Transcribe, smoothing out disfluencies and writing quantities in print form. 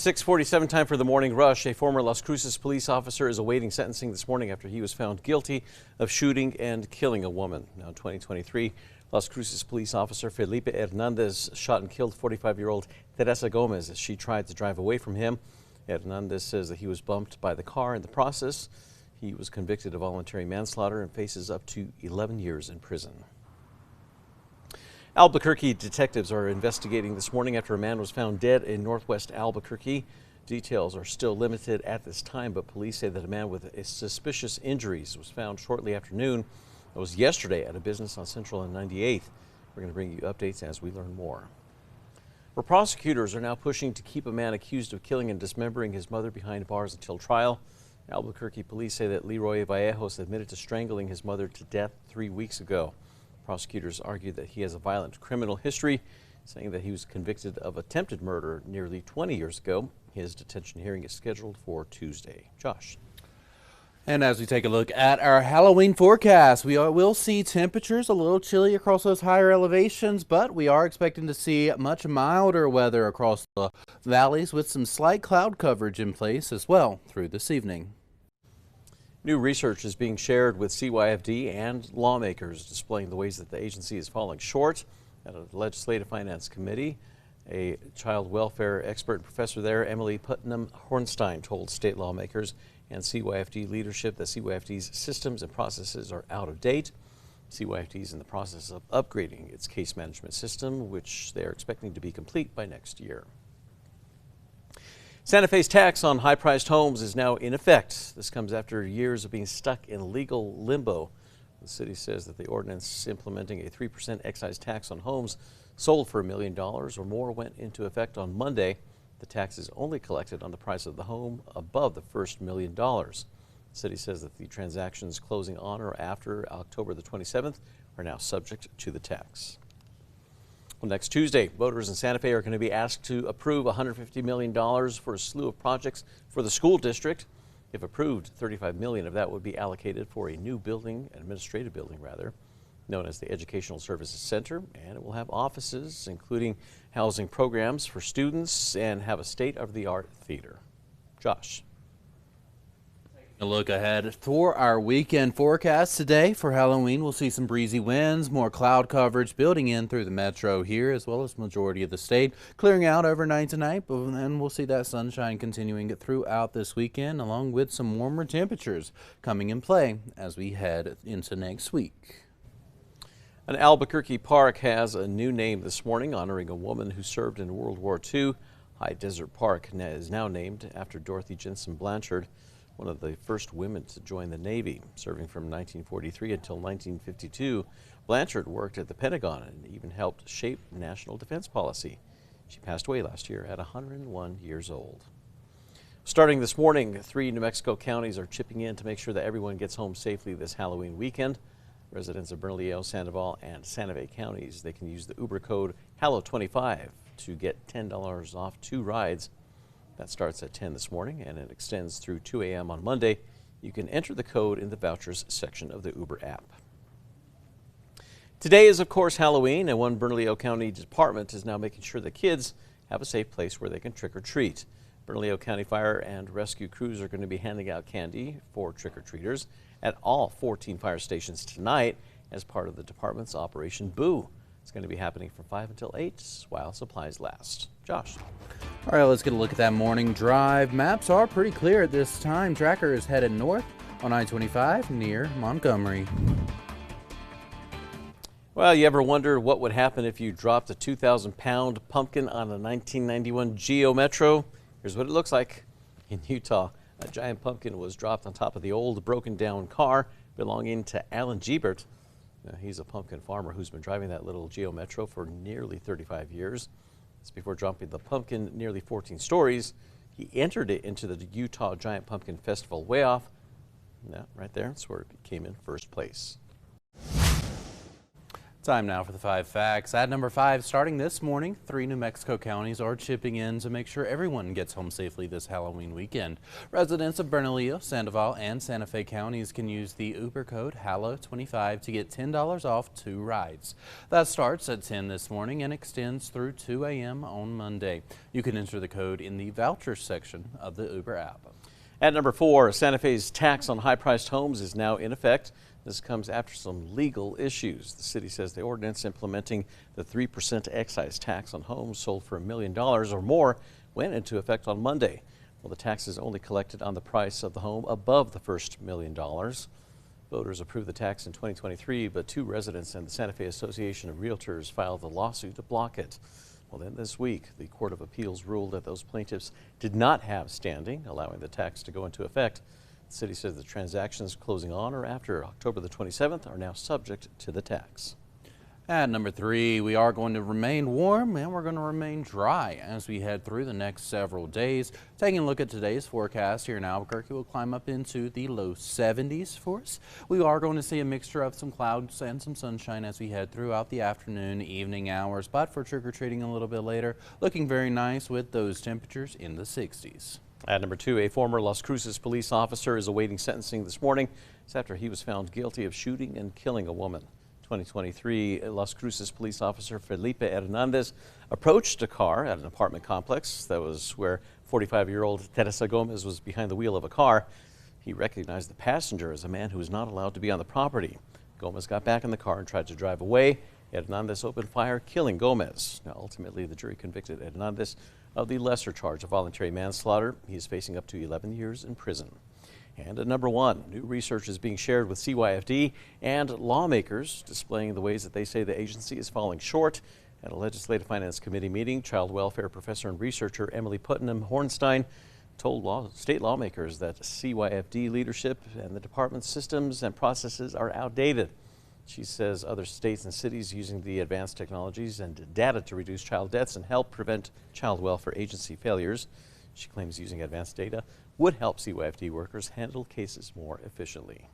6:47 time for the morning rush. A former Las Cruces police officer is awaiting sentencing this morning after he was found guilty of shooting and killing a woman. Now, in 2023, Las Cruces police officer Felipe Hernandez shot and killed 45-year-old Teresa Gomez as she tried to drive away from him. Hernandez says that he was bumped by the car in the process. He was convicted of voluntary manslaughter and faces up to 11 years in prison. Albuquerque detectives are investigating this morning after a man was found dead in northwest Albuquerque. Details are still limited at this time, but police say that a man with suspicious injuries was found shortly after noon. It was yesterday at a business on Central and 98th. We're going to bring you updates as we learn more. Well, prosecutors are now pushing to keep a man accused of killing and dismembering his mother behind bars until trial. Albuquerque police say that Leroy Vallejos admitted to strangling his mother to death 3 weeks ago. Prosecutors argued that he has a violent criminal history, saying that he was convicted of attempted murder nearly 20 years ago. His detention hearing is scheduled for Tuesday. Josh. And as we take a look at our Halloween forecast, we will see temperatures a little chilly across those higher elevations, but we are expecting to see much milder weather across the valleys with some slight cloud coverage in place as well through this evening. New research is being shared with CYFD and lawmakers displaying the ways that the agency is falling short. At a legislative finance committee, a child welfare expert and professor there, Emily Putnam Hornstein, told state lawmakers and CYFD leadership that CYFD's systems and processes are out of date. CYFD is in the process of upgrading its case management system, which they are expecting to be complete by next year. Santa Fe's tax on high-priced homes is now in effect. This comes after years of being stuck in legal limbo. The city says that the ordinance implementing a 3% excise tax on homes sold for $1 million or more went into effect on Monday. The tax is only collected on the price of the home above the first $1 million. The city says that the transactions closing on or after October the 27th are now subject to the tax. Well, next Tuesday, voters in Santa Fe are going to be asked to approve $150 million for a slew of projects for the school district. If approved, $35 million of that would be allocated for a new building, an administrative building rather, known as the Educational Services Center, and it will have offices, including housing programs for students, and have a state-of-the-art theater. Josh. A look ahead for our weekend forecast today. For Halloween, we'll see some breezy winds, more cloud coverage building in through the metro here, as well as majority of the state. Clearing out overnight tonight, and we'll see that sunshine continuing throughout this weekend, along with some warmer temperatures coming in play as we head into next week. An Albuquerque park has a new name this morning, honoring a woman who served in World War II. High Desert Park is now named after Dorothy Jensen Blanchard, one of the first women to join the Navy. Serving from 1943 until 1952, Blanchard worked at the Pentagon and even helped shape national defense policy. She passed away last year at 101 years old. Starting this morning, 3 New Mexico counties are chipping in to make sure that everyone gets home safely this Halloween weekend. Residents of Bernalillo, Sandoval, and Santa Fe counties, they can use the Uber code HALLOW25 to get $10 off 2 rides. That starts at 10 this morning and it extends through 2 a.m. on Monday. You can enter the code in the vouchers section of the Uber app. Today is, of course, Halloween, and one Bernalillo County department is now making sure that kids have a safe place where they can trick or treat. Bernalillo County Fire and Rescue crews are going to be handing out candy for trick-or-treaters at all 14 fire stations tonight as part of the department's Operation Boo. It's going to be happening from 5 until 8 while supplies last. Josh. All right, let's get a look at that morning drive. Maps are pretty clear at this time. Tracker is headed north on I-25 near Montgomery. Well, you ever wonder what would happen if you dropped a 2,000-pound pumpkin on a 1991 Geo Metro? Here's what it looks like. In Utah, a giant pumpkin was dropped on top of the old broken-down car belonging to Alan Gebert. Now, he's a pumpkin farmer who's been driving that little Geo Metro for nearly 35 years. It's before dropping the pumpkin nearly 14 stories. He entered it into the Utah Giant Pumpkin Festival weigh-off. Right there, that's where it came in first place. Time now for the 5 facts. At number 5, starting this morning, 3 New Mexico counties are chipping in to make sure everyone gets home safely this Halloween weekend. Residents of Bernalillo, Sandoval, and Santa Fe counties can use the Uber code HALLO25 to get $10 off 2 rides. That starts at 10 this morning and extends through 2 a.m. on Monday. You can enter the code in the vouchers section of the Uber app. At number 4, Santa Fe's tax on high-priced homes is now in effect. This comes after some legal issues. The city says the ordinance implementing the 3% excise tax on homes sold for $1 million or more went into effect on Monday. Well, the tax is only collected on the price of the home above the first $1 million. Voters approved the tax in 2023, but 2 residents and the Santa Fe Association of Realtors filed a lawsuit to block it. Well, then this week, the Court of Appeals ruled that those plaintiffs did not have standing, allowing the tax to go into effect. The city says the transactions closing on or after October the 27th are now subject to the tax. At number 3, we are going to remain warm and we're going to remain dry as we head through the next several days. Taking a look at today's forecast here in Albuquerque, we'll climb up into the low 70s for us. We are going to see a mixture of some clouds and some sunshine as we head throughout the afternoon, evening hours, but for trick-or-treating a little bit later, looking very nice with those temperatures in the 60s. At number 2, a former Las Cruces police officer is awaiting sentencing this morning. It's after he was found guilty of shooting and killing a woman. 2023 Las Cruces police officer Felipe Hernandez approached a car at an apartment complex. That was where 45-year-old Teresa Gomez was behind the wheel of a car. He recognized the passenger as a man who was not allowed to be on the property. Gomez got back in the car and tried to drive away. Hernandez opened fire, killing Gomez. Now, ultimately, the jury convicted Hernandez of the lesser charge of voluntary manslaughter. He is facing up to 11 years in prison. And at number 1, new research is being shared with CYFD and lawmakers, displaying the ways that they say the agency is falling short. At a Legislative Finance Committee meeting, child welfare professor and researcher Emily Putnam Hornstein told state lawmakers that CYFD leadership and the department's systems and processes are outdated. She says other states and cities using the advanced technologies and data to reduce child deaths and help prevent child welfare agency failures. She claims using advanced data would help CYFD workers handle cases more efficiently.